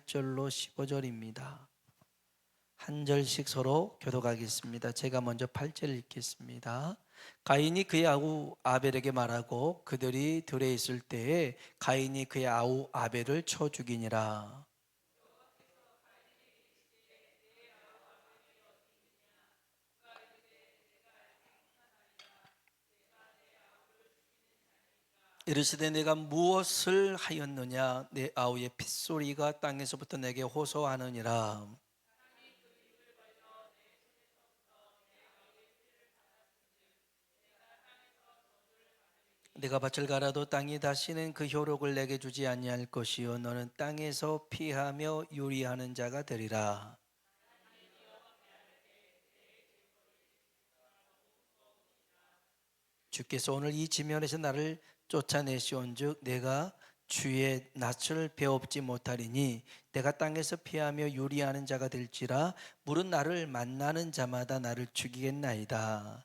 8절로 15절입니다. 한 절씩 서로 교독하겠습니다. 제가 먼저 8절 읽겠습니다. 가인이 그의 아우 아벨에게 말하고 그들이 들에 있을 때에 가인이 그의 아우 아벨을 쳐 죽이니라. 이르시되 내가 무엇을 하였느냐? 내 아우의 핏소리가 땅에서부터 내게 호소하느니라. 내가 밭을 갈아도 땅이 다시는 그 효력을 내게 주지 아니할 것이요 너는 땅에서 피하며 유리하는 자가 되리라. 주께서 오늘 이 지면에서 나를 쫓아내시온즉 내가 주의 낯을 배웁지 못하리니 내가 땅에서 피하며 유리하는 자가 될지라 물은 나를 만나는 자마다 나를 죽이겠나이다.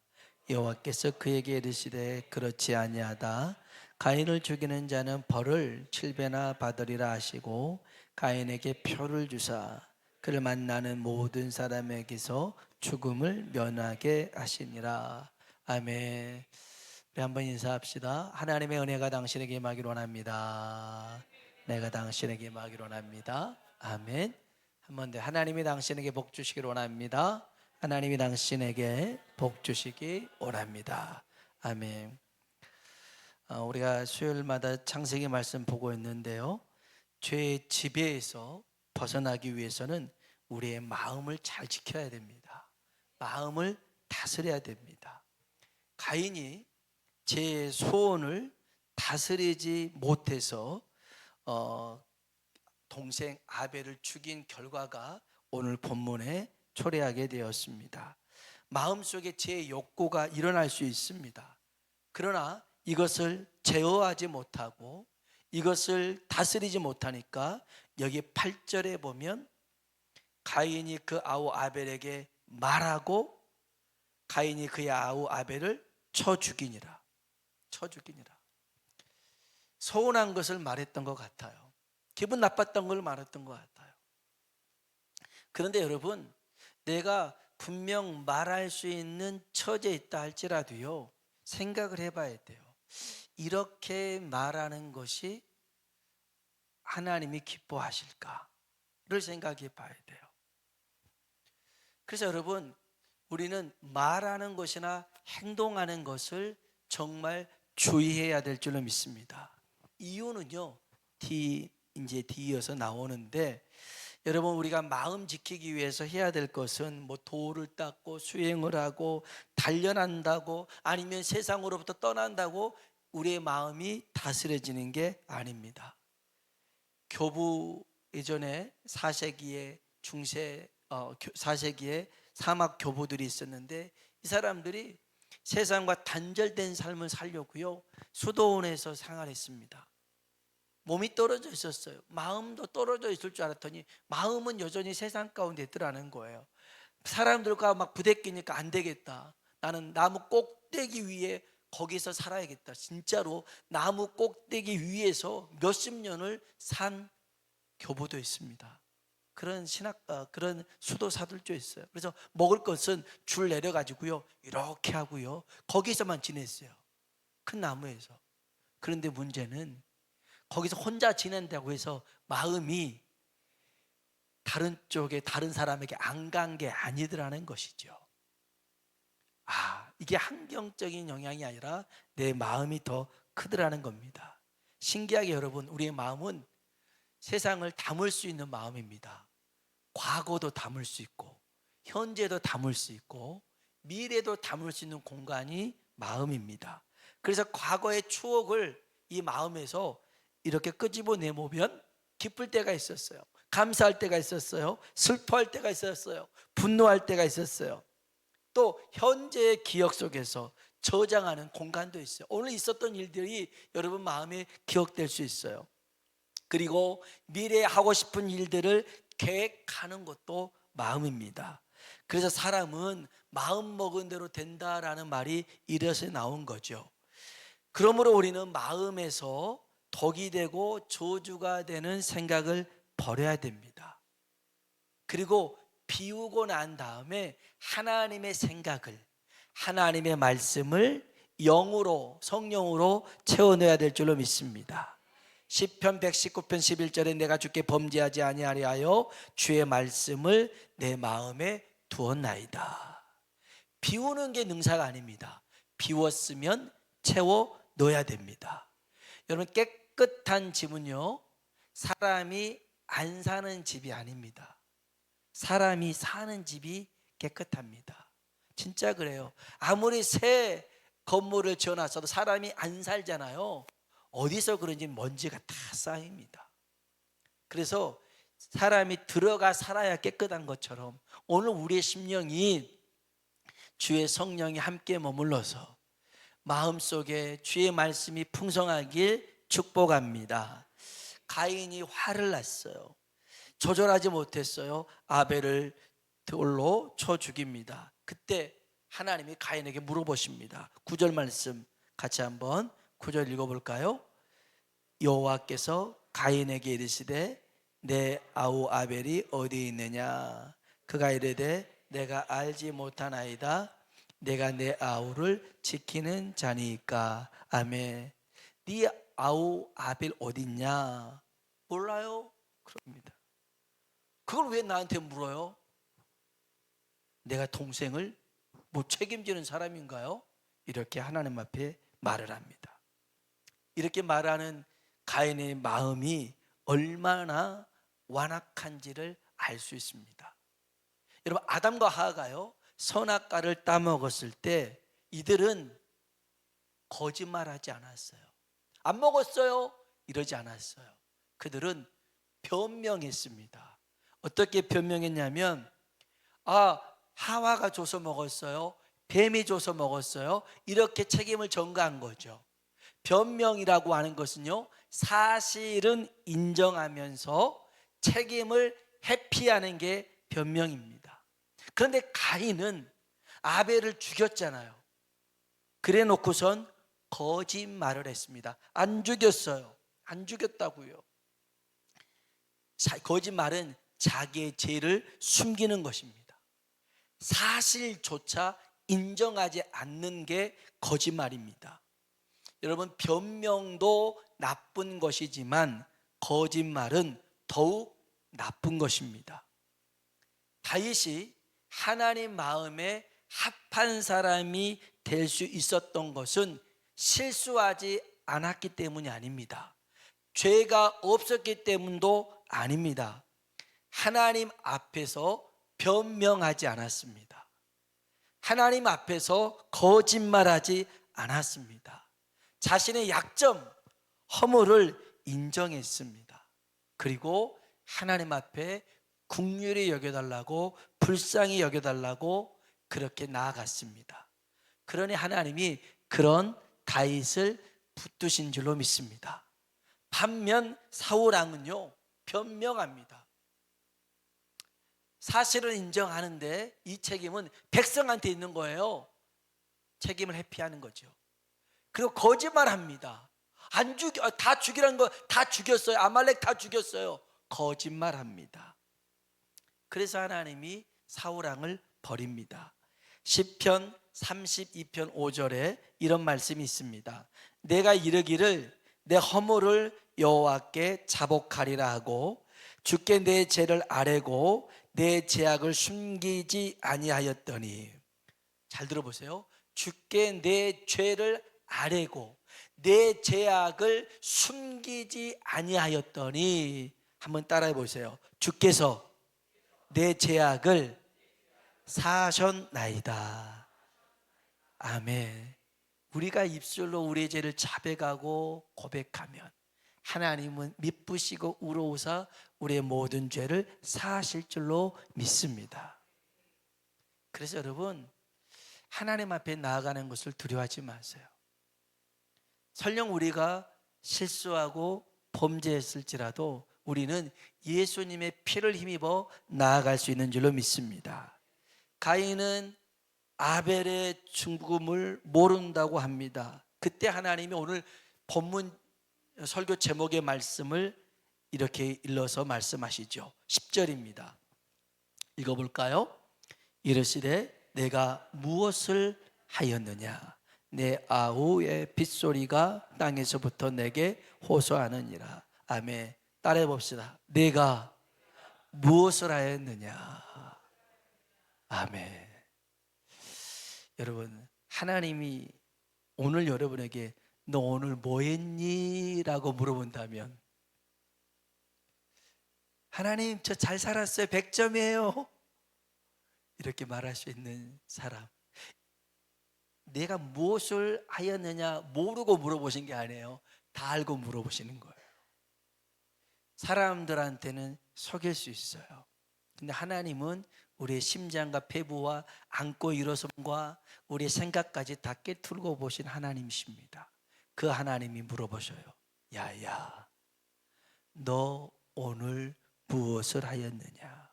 여호와께서 그에게 이르시되 그렇지 아니하다. 가인을 죽이는 자는 벌을 7배나 받으리라 하시고 가인에게 표를 주사 그를 만나는 모든 사람에게서 죽음을 면하게 하시니라. 아멘. 우리 한번 인사합시다. 하나님의 은혜가 당신에게 임하기를 원합니다. 내가 당신에게 임하기를 원합니다. 아멘. 한번 더. 하나님이 당신에게 복 주시기를 원합니다. 하나님이 당신에게 복 주시기 원합니다. 아멘. 우리가 수요일마다 창세기 말씀 보고 있는데요. 죄의 지배에서 벗어나기 위해서는 우리의 마음을 잘 지켜야 됩니다. 마음을 다스려야 됩니다. 가인이 제 소원을 다스리지 못해서 동생 아벨을 죽인 결과가 오늘 본문에 초래하게 되었습니다. 마음속에 제 욕구가 일어날 수 있습니다. 그러나 이것을 제어하지 못하고 이것을 다스리지 못하니까 여기 8절에 보면 가인이 그 아우 아벨에게 말하고 가인이 그의 아우 아벨을 쳐 죽이니라. 서운한 것을 말했던 것 같아요. 기분 나빴던 걸 말했던 것 같아요. 그런데 여러분, 내가 분명 말할 수 있는 처지에 있다 할지라도요, 생각을 해봐야 돼요. 이렇게 말하는 것이 하나님이 기뻐하실까를 생각해 봐야 돼요. 그래서 여러분, 우리는 말하는 것이나 행동하는 것을 정말 주의해야 될 줄로 믿습니다. 이유는요, 이제 뒤이어서 나오는데, 여러분 우리가 마음 지키기 위해서 해야 될 것은 뭐 도를 닦고 수행을 하고 단련한다고 아니면 세상으로부터 떠난다고 우리의 마음이 다스려지는 게 아닙니다. 교부 예전에 4세기에 4세기에 사막 교부들이 있었는데 이 사람들이 세상과 단절된 삶을 살려고요 수도원에서 생활했습니다. 몸이 떨어져 있었어요. 마음도 떨어져 있을 줄 알았더니 마음은 여전히 세상 가운데 있더라는 거예요. 사람들과 막 부대끼니까 안 되겠다. 나는 나무 꼭대기 위에 거기서 살아야겠다. 진짜로 나무 꼭대기 위에서 몇십 년을 산 교부도 있습니다. 그런 그런 수도사들도 있어요. 그래서 먹을 것은 줄 내려가지고요 이렇게 하고요 거기서만 지냈어요. 큰 나무에서. 그런데 문제는 거기서 혼자 지낸다고 해서 마음이 다른 쪽에 다른 사람에게 안 간 게 아니더라는 것이죠. 이게 환경적인 영향이 아니라 내 마음이 더 크더라는 겁니다. 신기하게 여러분, 우리의 마음은 세상을 담을 수 있는 마음입니다. 과거도 담을 수 있고 현재도 담을 수 있고 미래도 담을 수 있는 공간이 마음입니다. 그래서 과거의 추억을 이 마음에서 이렇게 끄집어내보면 기쁠 때가 있었어요. 감사할 때가 있었어요. 슬퍼할 때가 있었어요. 분노할 때가 있었어요. 또 현재의 기억 속에서 저장하는 공간도 있어요. 오늘 있었던 일들이 여러분 마음에 기억될 수 있어요. 그리고 미래에 하고 싶은 일들을 계획하는 것도 마음입니다. 그래서 사람은 마음 먹은 대로 된다라는 말이 이래서 나온 거죠. 그러므로 우리는 마음에서 덕이 되고 저주가 되는 생각을 버려야 됩니다. 그리고 비우고 난 다음에 하나님의 생각을, 하나님의 말씀을 영으로, 성령으로 채워넣어야 될 줄로 믿습니다. 시편 119편 11절에 내가 주께 범죄하지 아니하리하여 주의 말씀을 내 마음에 두었나이다. 비우는 게 능사가 아닙니다. 비웠으면 채워 넣어야 됩니다. 여러분, 깨끗한 집은요, 사람이 안 사는 집이 아닙니다. 사람이 사는 집이 깨끗합니다. 진짜 그래요. 아무리 새 건물을 지어놨어도 사람이 안 살잖아요. 어디서 그런지 먼지가 다 쌓입니다. 그래서 사람이 들어가 살아야 깨끗한 것처럼 오늘 우리의 심령이 주의 성령이 함께 머물러서 마음속에 주의 말씀이 풍성하길 축복합니다. 가인이 화를 냈어요. 조절하지 못했어요. 아벨을 돌로 쳐 죽입니다. 그때 하나님이 가인에게 물어보십니다. 9절 말씀 같이 한번 9절 읽어볼까요? 여호와께서 가인에게 이르시되 내 아우 아벨이 어디 있느냐? 그가 이르되 내가 알지 못하나이다. 내가 내 아우를 지키는 자니까. 아멘. 네 아우 아벨 어디 있냐? 몰라요? 그럽니다. 그걸 왜 나한테 물어요? 내가 동생을 못 책임지는 사람인가요? 이렇게 하나님 앞에 말을 합니다. 이렇게 말하는 가인의 마음이 얼마나 완악한지를 알 수 있습니다. 여러분, 아담과 하와가요, 선악과를 따먹었을 때 이들은 거짓말하지 않았어요. 안 먹었어요 이러지 않았어요. 그들은 변명했습니다. 어떻게 변명했냐면, 하와가 줘서 먹었어요, 뱀이 줘서 먹었어요, 이렇게 책임을 전가한 거죠. 변명이라고 하는 것은요, 사실은 인정하면서 책임을 회피하는 게 변명입니다. 그런데 가인은 아벨을 죽였잖아요. 그래 놓고선 거짓말을 했습니다. 안 죽였어요. 안 죽였다고요. 거짓말은 자기의 죄를 숨기는 것입니다. 사실조차 인정하지 않는 게 거짓말입니다. 여러분, 변명도 나쁜 것이지만 거짓말은 더욱 나쁜 것입니다. 다윗이 하나님 마음에 합한 사람이 될 수 있었던 것은 실수하지 않았기 때문이 아닙니다. 죄가 없었기 때문도 아닙니다. 하나님 앞에서 변명하지 않았습니다. 하나님 앞에서 거짓말하지 않았습니다. 자신의 약점, 허물을 인정했습니다. 그리고 하나님 앞에 긍휼히 여겨달라고, 불쌍히 여겨달라고 그렇게 나아갔습니다. 그러니 하나님이 그런 다윗을 붙드신 줄로 믿습니다. 반면 사울왕은요, 변명합니다. 사실을 인정하는데 이 책임은 백성한테 있는 거예요. 책임을 회피하는 거죠. 그리고 거짓말합니다. 다 죽이라는 거 다 죽였어요. 아말렉 다 죽였어요. 거짓말합니다. 그래서 하나님이 사울왕을 버립니다. 시편 32편 5절에 이런 말씀이 있습니다. 내가 이르기를 내 허물을 여호와께 자복하리라 하고 주께 내 죄를 아뢰고 내 죄악을 숨기지 아니하였더니. 잘 들어보세요. 주께 내 죄를 아뢰고 내 죄악을 숨기지 아니하였더니. 한번 따라해 보세요. 주께서 내 죄악을 사하셨나이다. 아멘. 우리가 입술로 우리의 죄를 자백하고 고백하면 하나님은 미쁘시고 우러우사 우리의 모든 죄를 사하실 줄로 믿습니다. 그래서 여러분, 하나님 앞에 나아가는 것을 두려워하지 마세요. 설령 우리가 실수하고 범죄했을지라도 우리는 예수님의 피를 힘입어 나아갈 수 있는 줄로 믿습니다. 가인은 아벨의 죽음을 모른다고 합니다. 그때 하나님이 오늘 본문 설교 제목의 말씀을 이렇게 일러서 말씀하시죠. 10절입니다. 읽어볼까요? 이르시되 내가 무엇을 하였느냐? 내 아우의 빗소리가 땅에서부터 내게 호소하느니라. 아멘. 따라해 봅시다. 내가 무엇을 하였느냐? 아멘. 여러분, 하나님이 오늘 여러분에게 너 오늘 뭐 했니? 라고 물어본다면, 하나님 저 잘 살았어요, 100점이에요 이렇게 말할 수 있는 사람, 내가 무엇을 하였느냐 모르고 물어보신 게 아니에요. 다 알고 물어보시는 거예요. 사람들한테는 속일 수 있어요. 근데 하나님은 우리의 심장과 폐부와 안고 일어섬과 우리의 생각까지 다 꿰뚫고 보신 하나님이십니다. 그 하나님이 물어보셔요. 야야, 너 오늘 무엇을 하였느냐?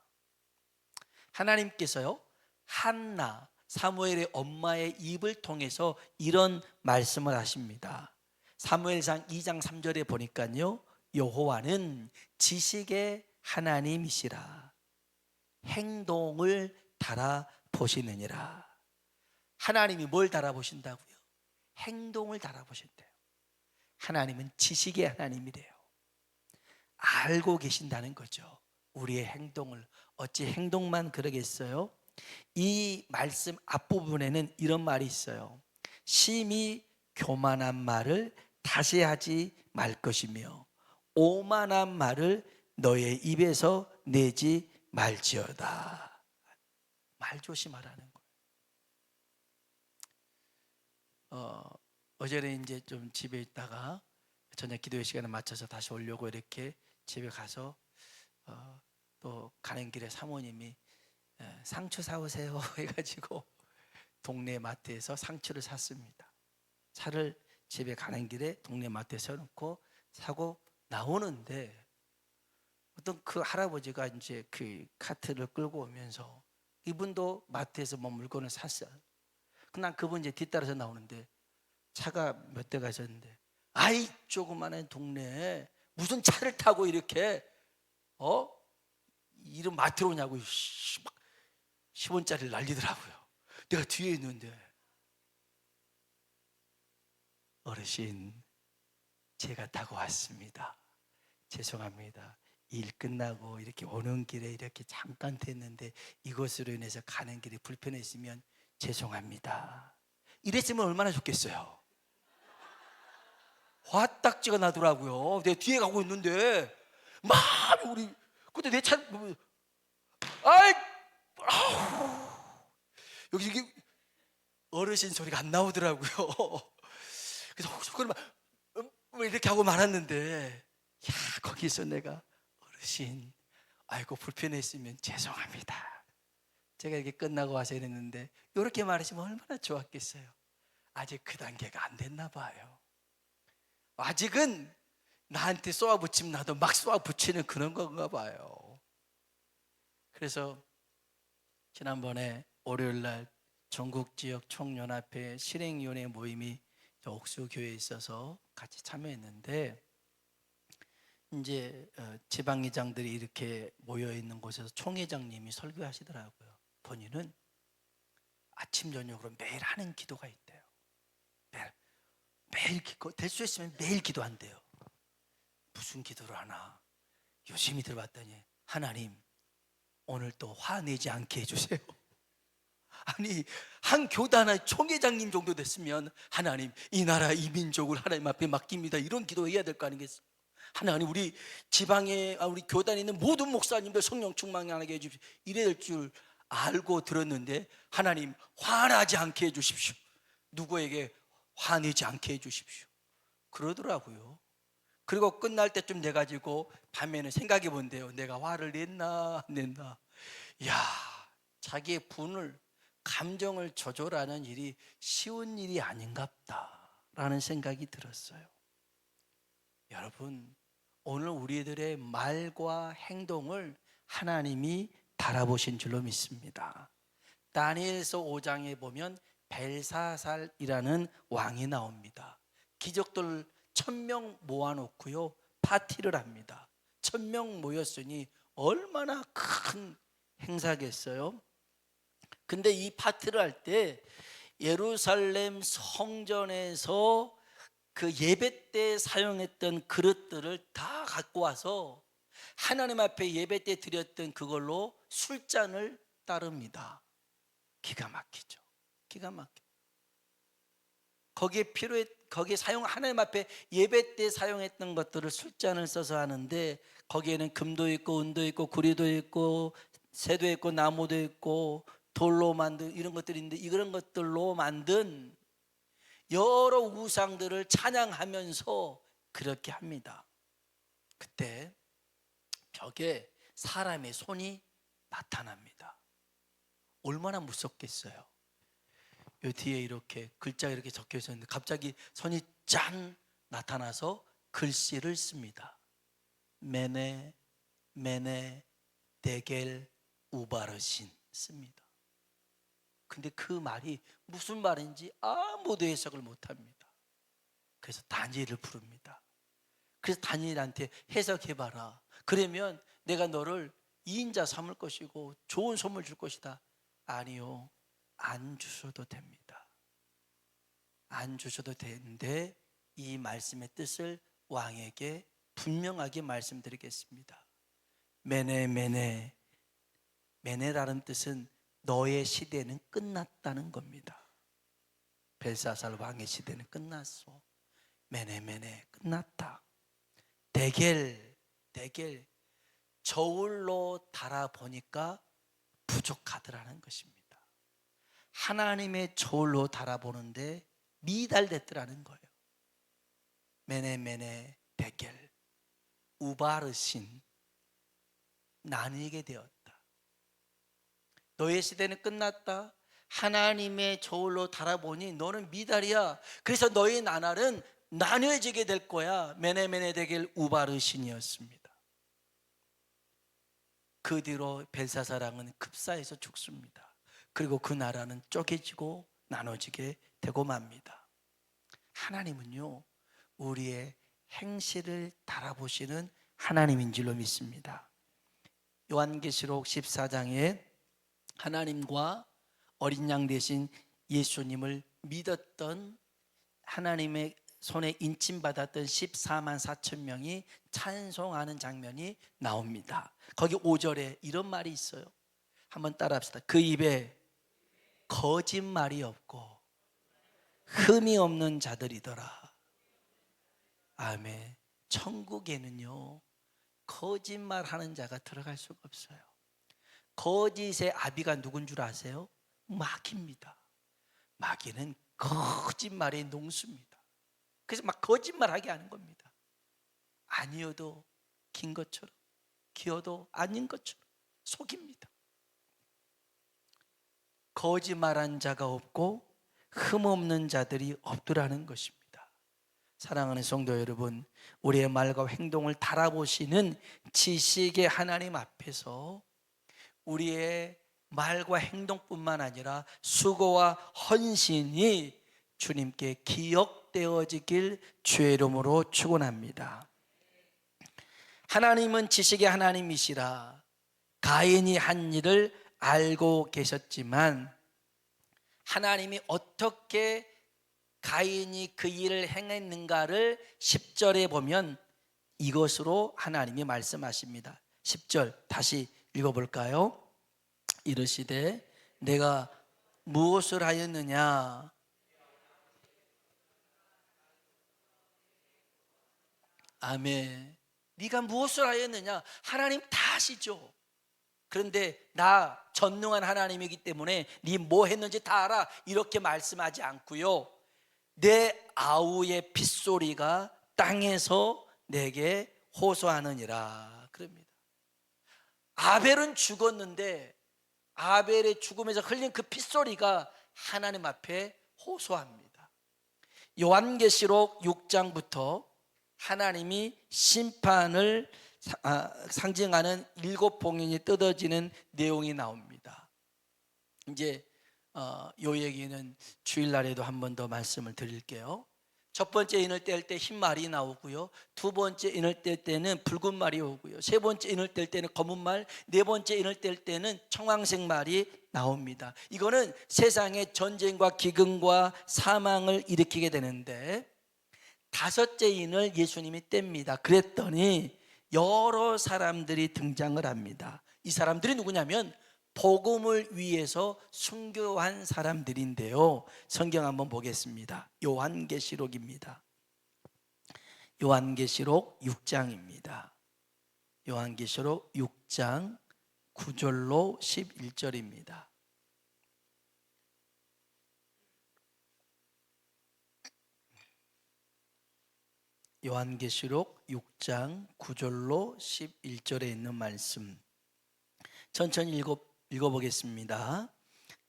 하나님께서요, 한나, 사무엘의 엄마의 입을 통해서 이런 말씀을 하십니다. 사무엘상 2장 3절에 보니까요, 여호와는 지식의 하나님이시라. 행동을 달아보시느니라. 하나님이 뭘 달아보신다고요? 행동을 달아보신대요. 하나님은 지식의 하나님이래요. 알고 계신다는 거죠. 우리의 행동을. 어찌 행동만 그러겠어요? 이 말씀 앞부분에는 이런 말이 있어요. 심히 교만한 말을 다시 하지 말 것이며 오만한 말을 너의 입에서 내지 말지어다. 말 조심하라는 거예요. 어제는 이제 좀 집에 있다가 저녁 기도회 시간에 맞춰서 다시 오려고 이렇게 집에 가서 또 가는 길에 사모님이 상추 사오세요 해가지고 동네 마트에서 상추를 샀습니다. 차를 집에 가는 길에 동네 마트에 세워놓고 사고 나오는데 어떤 그 할아버지가 이제 그 카트를 끌고 오면서 이분도 마트에서 뭐 물건을 샀어요. 난 그분 이제 뒤따라서 나오는데 차가 몇 대가 있었는데, 아이 조그마한 동네에 무슨 차를 타고 이렇게 이런 마트로 오냐고 10원짜리를 날리더라고요. 내가 뒤에 있는데, 어르신 제가 타고 왔습니다. 죄송합니다. 일 끝나고 이렇게 오는 길에 이렇게 잠깐 됐는데 이것으로 인해서 가는 길이 불편했으면 죄송합니다. 이랬으면 얼마나 좋겠어요. 화딱지가 나더라고요. 내 뒤에 가고 있는데 막 우리 근데 내 차 아이 여기 어르신 소리가 안 나오더라고요. 그래서 혹시 그러면 이렇게 하고 말았는데, 야 거기서 내가 어르신 아이고 불편했으면 죄송합니다. 제가 이렇게 끝나고 와서 이랬는데 이렇게 말하시면 얼마나 좋았겠어요. 아직 그 단계가 안 됐나 봐요. 아직은 나한테 쏘아붙이면 나도 막 쏘아붙이는 그런 건가 봐요. 그래서 지난번에 월요일날 전국지역 총연합회 실행위원회 모임이 옥수교회에 있어서 같이 참여했는데, 이제 지방의장들이 이렇게 모여있는 곳에서 총회장님이 설교하시더라고요. 본인은 아침 저녁으로 매일 하는 기도가 있대요. 매일 기도, 될 수 있으면 매일 기도한대요. 무슨 기도를 하나 열심히 들어봤더니, 하나님 오늘 또 화내지 않게 해주세요. 아니 한 교단의 총회장님 정도 됐으면 하나님 이 나라 이 민족을 하나님 앞에 맡깁니다 이런 기도해야 될 거 아니겠어요? 하나님 우리 지방에 우리 교단에 있는 모든 목사님들 성령 충만하게 해주십시오 이래야 될 줄 알고 들었는데, 하나님 화나지 않게 해주십시오. 누구에게 화내지 않게 해주십시오 그러더라고요. 그리고 끝날 때쯤 돼가지고 밤에는 생각해 본대요. 내가 화를 냈나 안 냈나. 이야, 자기의 분을 감정을 조절하는 일이 쉬운 일이 아닌갑다라는 생각이 들었어요. 여러분, 오늘 우리들의 말과 행동을 하나님이 바라보신 줄로 믿습니다. 다니엘서 5장에 보면 벨사살이라는 왕이 나옵니다. 귀족들 1000명 모아놓고요 파티를 합니다. 1000명 모였으니 얼마나 큰 행사겠어요? 근데 이 파티를 할 때 예루살렘 성전에서 그 예배 때 사용했던 그릇들을 다 갖고 와서 하나님 앞에 예배 때 드렸던 그걸로 술잔을 따릅니다. 기가 막히죠. 기가 막혀. 거기에 하나님 앞에 예배 때 사용했던 것들을 술잔을 써서 하는데, 거기에는 금도 있고 은도 있고 구리도 있고 새도 있고 나무도 있고 돌로 만든 이런 것들이 있는데, 이런 것들로 만든 여러 우상들을 찬양하면서 그렇게 합니다. 그때 벽에 사람의 손이 나타납니다. 얼마나 무섭겠어요. 요 뒤에 이렇게 글자가 이렇게 적혀 있었는데 갑자기 손이 짠 나타나서 글씨를 씁니다. 메네 메네 데겔 우바르신 씁니다. 근데 그 말이 무슨 말인지 아무도 해석을 못합니다. 그래서 다니엘을 부릅니다. 그래서 다니엘한테 해석해봐라. 그러면 내가 너를 2인자 삼을 것이고 좋은 선물 줄 것이다. 아니요, 안 주셔도 됩니다. 안 주셔도 되는데 이 말씀의 뜻을 왕에게 분명하게 말씀드리겠습니다. 메네 메네, 메네라는 뜻은 너의 시대는 끝났다는 겁니다. 벨사살 왕의 시대는 끝났어. 메네 메네, 끝났다. 데겔 저울로 달아보니까 부족하더라는 것입니다. 하나님의 저울로 달아보는데 미달됐더라는 거예요. 메네 메네 데겔 우바르신, 나뉘게 되었다. 너의 시대는 끝났다. 하나님의 저울로 달아보니 너는 미달이야. 그래서 너의 나날은 나뉘어지게 될 거야. 메네 메네 데겔 우바르신이었습니다. 그 뒤로 벨사사랑은 급사해서 죽습니다. 그리고 그 나라는 쪼개지고 나눠지게 되고 맙니다. 하나님은요, 우리의 행실을 달아보시는 하나님인 줄로 믿습니다. 요한계시록 14장에 하나님과 어린 양 대신 예수님을 믿었던, 하나님의 손에 인침받았던 14만 4천 명이 찬송하는 장면이 나옵니다. 거기 5절에 이런 말이 있어요. 한번 따라합시다. 그 입에 거짓말이 없고 흠이 없는 자들이더라. 아멘. 천국에는요, 거짓말하는 자가 들어갈 수가 없어요. 거짓의 아비가 누군 줄 아세요? 마귀입니다. 마귀는 거짓말의 농수입니다. 그래서 막 거짓말하게 하는 겁니다. 아니어도 긴 것처럼, 기어도 아닌 것처럼 속입니다. 거짓말한 자가 없고 흠없는 자들이 없더라는 것입니다. 사랑하는 성도 여러분, 우리의 말과 행동을 달아보시는 지식의 하나님 앞에서 우리의 말과 행동뿐만 아니라 수고와 헌신이 주님께 기억되어지길 주의 이름으로 축원합니다. 하나님은 지식의 하나님이시라. 가인이 한 일을 알고 계셨지만 하나님이 어떻게 가인이 그 일을 행했는가를 10절에 보면 이것으로 하나님이 말씀하십니다. 10절 다시 읽어볼까요? 이르시되 내가 무엇을 하였느냐? 아멘. 네가 무엇을 하였느냐? 하나님 다 아시죠. 그런데 나 전능한 하나님이기 때문에 네 뭐 했는지 다 알아, 이렇게 말씀하지 않고요, 내 아우의 핏소리가 땅에서 내게 호소하느니라 그럽니다. 아벨은 죽었는데 아벨의 죽음에서 흘린 그 핏소리가 하나님 앞에 호소합니다. 요한계시록 6장부터 하나님이 심판을 상징하는 7봉인이 뜯어지는 내용이 나옵니다. 이제 요 얘기는 주일날에도 한 번 더 말씀을 드릴게요. 첫 번째 인을 뗄 때 흰 말이 나오고요. 두 번째 인을 뗄 때는 붉은 말이 오고요. 세 번째 인을 뗄 때는 검은 말, 네 번째 인을 뗄 때는 청황색 말이 나옵니다. 이거는 세상의 전쟁과 기근과 사망을 일으키게 되는데, 다섯째 인을 예수님이 뗍니다. 그랬더니 여러 사람들이 등장을 합니다. 이 사람들이 누구냐면 복음을 위해서 순교한 사람들인데요. 성경 한번 보겠습니다. 요한계시록입니다. 요한계시록 6장입니다. 요한계시록 6장 9절로 11절입니다. 요한계시록 6장 9절로 11절에 있는 말씀 천천히 읽어보겠습니다.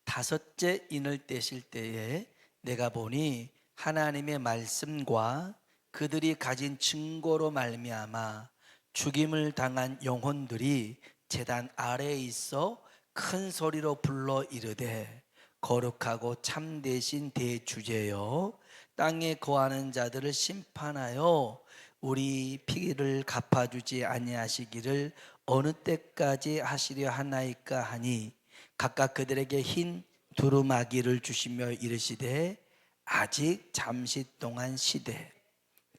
다섯째 인을 떼실 때에 내가 보니 하나님의 말씀과 그들이 가진 증거로 말미암아 죽임을 당한 영혼들이 제단 아래에 있어 큰 소리로 불러 이르되 거룩하고 참되신 대주제여 땅에 거하는 자들을 심판하여 우리 피를 갚아주지 아니하시기를 어느 때까지 하시려 하나이까 하니 각각 그들에게 흰 두루마기를 주시며 이르시되 아직 잠시 동안 시되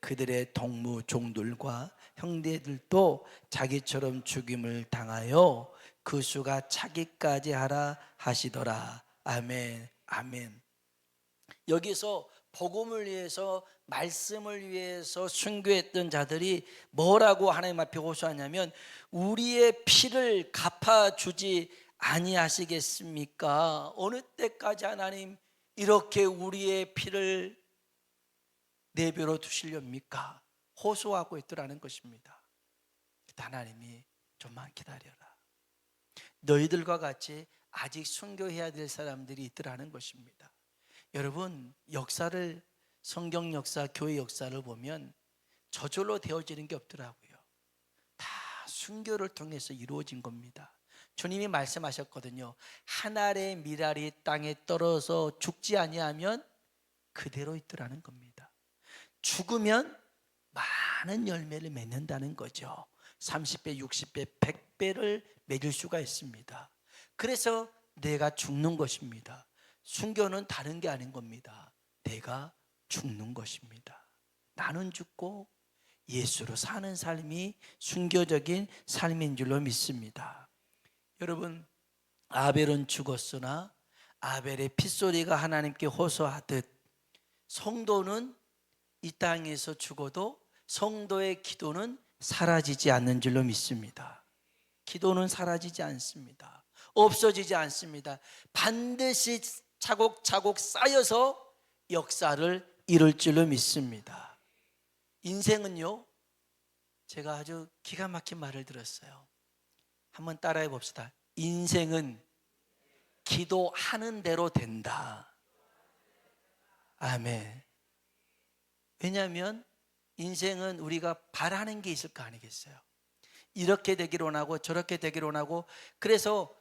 그들의 동무 종들과 형제들도 자기처럼 죽임을 당하여 그 수가 차기까지 하라 하시더라. 아멘, 아멘. 여기서 복음을 위해서 말씀을 위해서 순교했던 자들이 뭐라고 하나님 앞에 호소하냐면 우리의 피를 갚아주지 아니하시겠습니까? 어느 때까지 하나님 이렇게 우리의 피를 내버려 두시렵니까? 호소하고 있더라는 것입니다. 하나님이 좀만 기다려라. 너희들과 같이 아직 순교해야 될 사람들이 있더라는 것입니다. 여러분, 역사를, 성경 역사, 교회 역사를 보면 저절로 되어지는 게 없더라고요. 다 순교를 통해서 이루어진 겁니다. 주님이 말씀하셨거든요. 한 알의 밀알이 땅에 떨어져 죽지 아니하면 그대로 있더라는 겁니다. 죽으면 많은 열매를 맺는다는 거죠. 30배, 60배, 100배를 맺을 수가 있습니다. 그래서 내가 죽는 것입니다. 순교는 다른 게 아닌 겁니다. 내가 죽는 것입니다. 나는 죽고 예수로 사는 삶이 순교적인 삶인 줄로 믿습니다. 여러분, 아벨은 죽었으나 아벨의 핏소리가 하나님께 호소하듯 성도는 이 땅에서 죽어도 성도의 기도는 사라지지 않는 줄로 믿습니다. 기도는 사라지지 않습니다. 없어지지 않습니다. 반드시 차곡차곡 쌓여서 역사를 이룰 줄로 믿습니다. 인생은요, 제가 아주 기가 막힌 말을 들었어요. 한번 따라해 봅시다. 인생은 기도하는 대로 된다. 아멘. 왜냐하면 인생은 우리가 바라는 게 있을 거 아니겠어요? 이렇게 되기를 원하고 저렇게 되기를 원하고, 그래서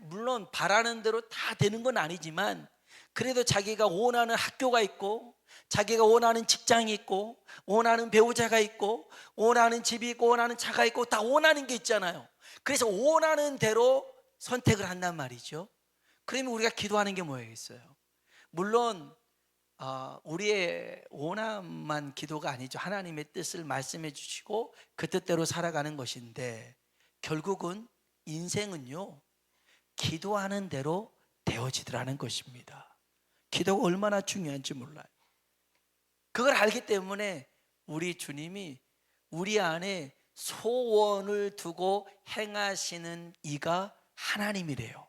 물론 바라는 대로 다 되는 건 아니지만 그래도 자기가 원하는 학교가 있고 자기가 원하는 직장이 있고 원하는 배우자가 있고 원하는 집이 있고 원하는 차가 있고 다 원하는 게 있잖아요. 그래서 원하는 대로 선택을 한단 말이죠. 그러면 우리가 기도하는 게 뭐겠어요? 물론 우리의 원함만 기도가 아니죠. 하나님의 뜻을 말씀해 주시고 그 뜻대로 살아가는 것인데, 결국은 인생은요, 기도하는 대로 되어지더라는 것입니다. 기도가 얼마나 중요한지 몰라요. 그걸 알기 때문에 우리 주님이 우리 안에 소원을 두고 행하시는 이가 하나님이래요.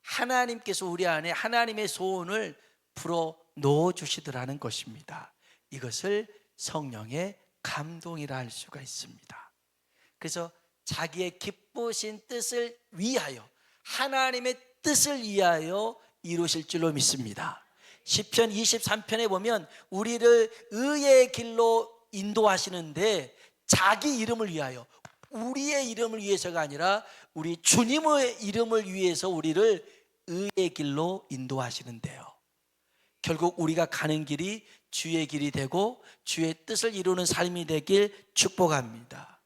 하나님께서 우리 안에 하나님의 소원을 불어 넣어 주시더라는 것입니다. 이것을 성령의 감동이라 할 수가 있습니다. 그래서 자기의 기쁘신 뜻을 위하여, 하나님의 뜻을 위하여 이루실 줄로 믿습니다. 시편 23편에 보면 우리를 의의 길로 인도하시는데 자기 이름을 위하여, 우리의 이름을 위해서가 아니라 우리 주님의 이름을 위해서 우리를 의의 길로 인도하시는데요, 결국 우리가 가는 길이 주의 길이 되고 주의 뜻을 이루는 삶이 되길 축복합니다.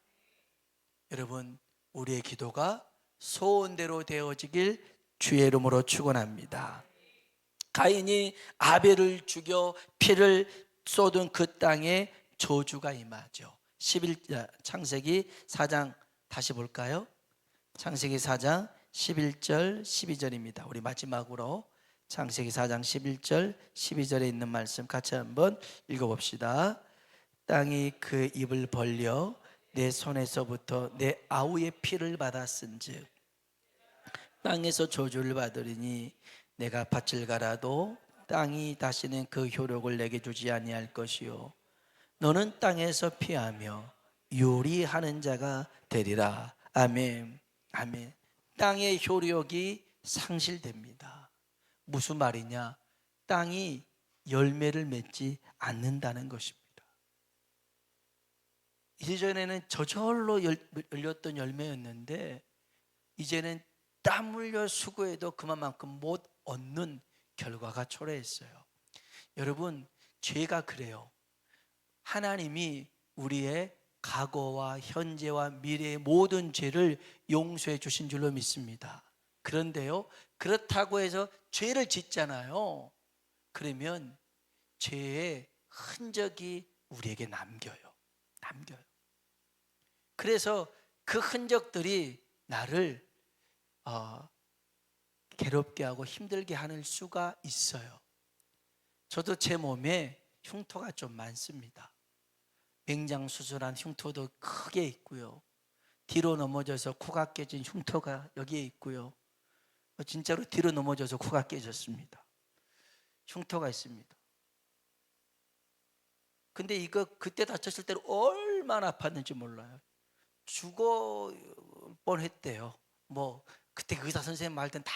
여러분, 우리의 기도가 소원대로 되어지길 주의 이름으로 축원합니다. 가인이 아벨을 죽여 피를 쏟은 그 땅에 저주가 임하죠. 창세기 4장 다시 볼까요? 창세기 4장 11절 12절입니다. 우리 마지막으로 창세기 4장 11절 12절에 있는 말씀 같이 한번 읽어봅시다. 땅이 그 입을 벌려 내 손에서부터 내 아우의 피를 받았은즉 땅에서 저주를 받으리니 내가 밭을 갈아도 땅이 다시는 그 효력을 내게 주지 아니할 것이요 너는 땅에서 피하며 요리하는 자가 되리라. 아멘. 아멘. 땅의 효력이 상실됩니다. 무슨 말이냐? 땅이 열매를 맺지 않는다는 것입니다. 이전에는 저절로 열렸던 열매였는데 이제는 땀 흘려 수고해도 그만큼 못 얻는 결과가 초래했어요. 여러분, 죄가 그래요. 하나님이 우리의 과거와 현재와 미래의 모든 죄를 용서해 주신 줄로 믿습니다. 그런데요, 그렇다고 해서 죄를 짓잖아요. 그러면 죄의 흔적이 우리에게 남겨요. 그래서 그 흔적들이 나를 괴롭게 하고 힘들게 하는 수가 있어요. 저도 제 몸에 흉터가 좀 많습니다. 맹장 수술한 흉터도 크게 있고요. 뒤로 넘어져서 코가 깨진 흉터가 여기에 있고요. 진짜로 뒤로 넘어져서 코가 깨졌습니다. 흉터가 있습니다. 근데 이거 그때 다쳤을 때는 얼마나 아팠는지 몰라요. 죽어 뻔했대요. 뭐 그때 의사 선생님 말 때는 다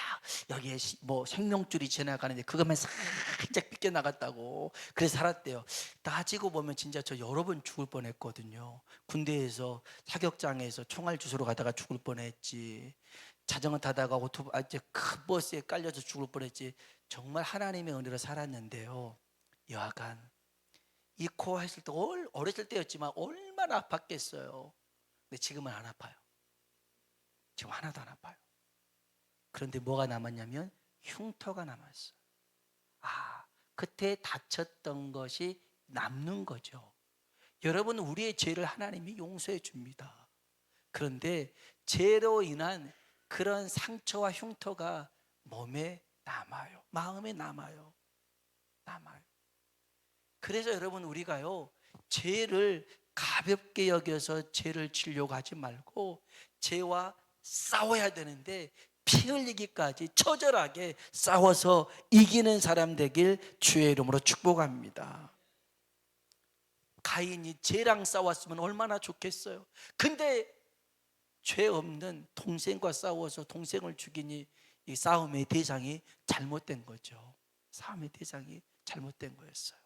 여기에 뭐 생명줄이 지나가는데 그것만 살짝 삐껴 나갔다고 그래서 살았대요. 따지고 보면 진짜 저 여러 번 죽을 뻔했거든요. 군대에서 사격장에서 총알 주스러 가다가 죽을 뻔했지. 자전거 타다가 이제 큰 버스에 깔려서 죽을 뻔했지. 정말 하나님의 은혜로 살았는데요. 여하간 이 코 했을 때 어렸을 때였지만 얼마나 아팠겠어요. 근데 지금은 안 아파요. 지금 하나도 안 아파요. 그런데 뭐가 남았냐면 흉터가 남았어요. 그때 다쳤던 것이 남는 거죠. 여러분, 우리의 죄를 하나님이 용서해 줍니다. 그런데 죄로 인한 그런 상처와 흉터가 몸에 남아요. 마음에 남아요. 그래서 여러분, 우리가요 죄를 가볍게 여겨서 죄를 지려고 하지 말고 죄와 싸워야 되는데 피 흘리기까지 처절하게 싸워서 이기는 사람 되길 주의 이름으로 축복합니다. 가인이 죄랑 싸웠으면 얼마나 좋겠어요. 근데 죄 없는 동생과 싸워서 동생을 죽이니 이 싸움의 대상이 잘못된 거죠. 싸움의 대상이 잘못된 거였어요.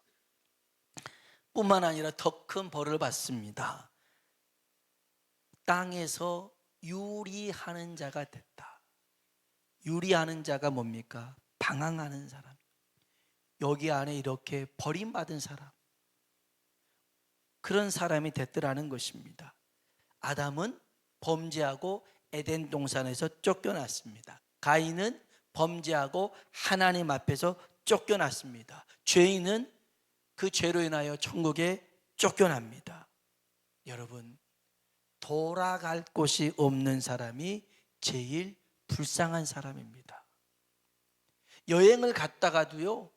뿐만 아니라 더 큰 벌을 받습니다. 땅에서 유리하는 자가 됐다. 유리하는 자가 뭡니까? 방황하는 사람. 여기 안에 이렇게 버림받은 사람, 그런 사람이 됐더라는 것입니다. 아담은 범죄하고 에덴 동산에서 쫓겨났습니다. 가인은 범죄하고 하나님 앞에서 쫓겨났습니다. 죄인은 그 죄로 인하여 천국에 쫓겨납니다. 여러분, 돌아갈 곳이 없는 사람이 제일 불쌍한 사람입니다. 여행을 갔다가도요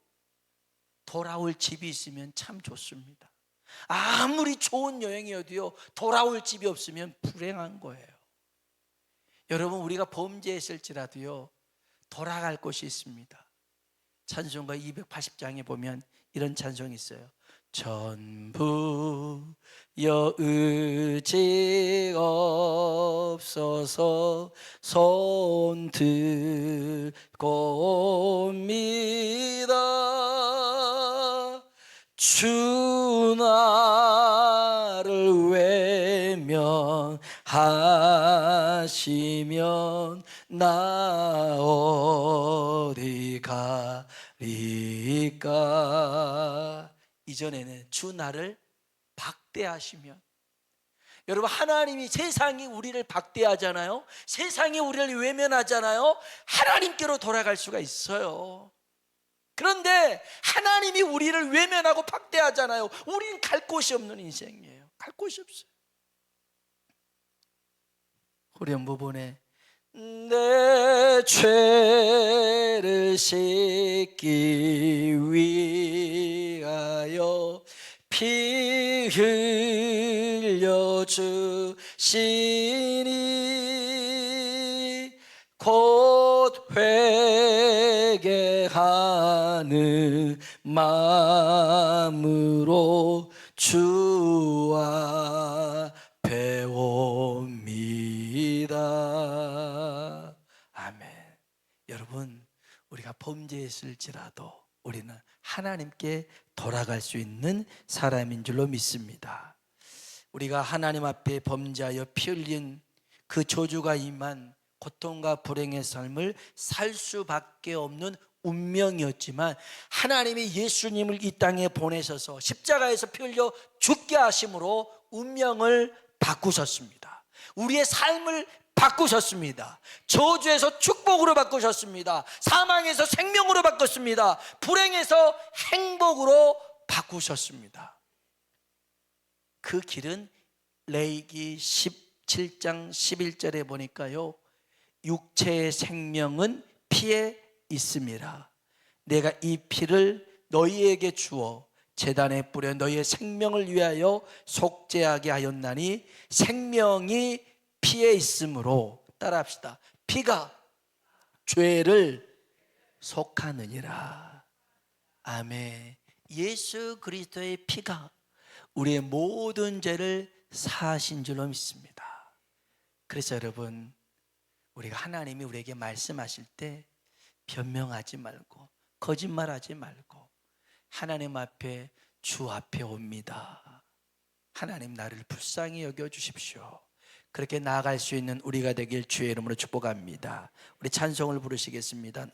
돌아올 집이 있으면 참 좋습니다. 아무리 좋은 여행이어도요 돌아올 집이 없으면 불행한 거예요. 여러분, 우리가 범죄했을지라도요 돌아갈 곳이 있습니다. 찬송가 280장에 보면 이런 찬송이 있어요. 전부 여의지 없어서 손 들고 옵니다. 주 나를 외면하시면 나 어디 가리까. 이전에는 주 나를 박대하시면, 여러분, 하나님이, 세상이 우리를 박대하잖아요. 세상이 우리를 외면하잖아요. 하나님께로 돌아갈 수가 있어요. 그런데 하나님이 우리를 외면하고 박대하잖아요. 우리는 갈 곳이 없는 인생이에요. 갈 곳이 없어요. 후렴 부분에 내 죄를 씻기 위하여 피 흘려 주시니 곧 회개하는 마음으로 주와 배웁니다. 아멘. 여러분, 우리가 범죄했을지라도 우리는 하나님께 돌아갈 수 있는 사람인 줄로 믿습니다. 우리가 하나님 앞에 범죄하여 피 흘린 그 저주가 임한 고통과 불행의 삶을 살 수밖에 없는 운명이었지만, 하나님이 예수님을 이 땅에 보내셔서 십자가에서 피 흘려 죽게 하심으로 운명을 바꾸셨습니다. 우리의 삶을 바꾸셨습니다. 저주에서 축복으로 바꾸셨습니다. 사망에서 생명으로 바꿨습니다. 불행에서 행복으로 바꾸셨습니다. 그 길은 레위기 17장 11절에 보니까요, 육체의 생명은 피에 있음이라. 내가 이 피를 너희에게 주어 제단에 뿌려 너희의 생명을 위하여 속죄하게 하였나니 생명이 피에 있으므로, 따라합시다, 피가 죄를 속하느니라. 아멘. 예수 그리스도의 피가 우리의 모든 죄를 사하신 줄로 믿습니다. 그래서 여러분, 우리가 하나님이 우리에게 말씀하실 때 변명하지 말고 거짓말하지 말고 하나님 앞에, 주 앞에 옵니다. 하나님, 나를 불쌍히 여겨 주십시오. 그렇게 나아갈 수 있는 우리가 되길 주의 이름으로 축복합니다. 우리 찬송을 부르시겠습니다.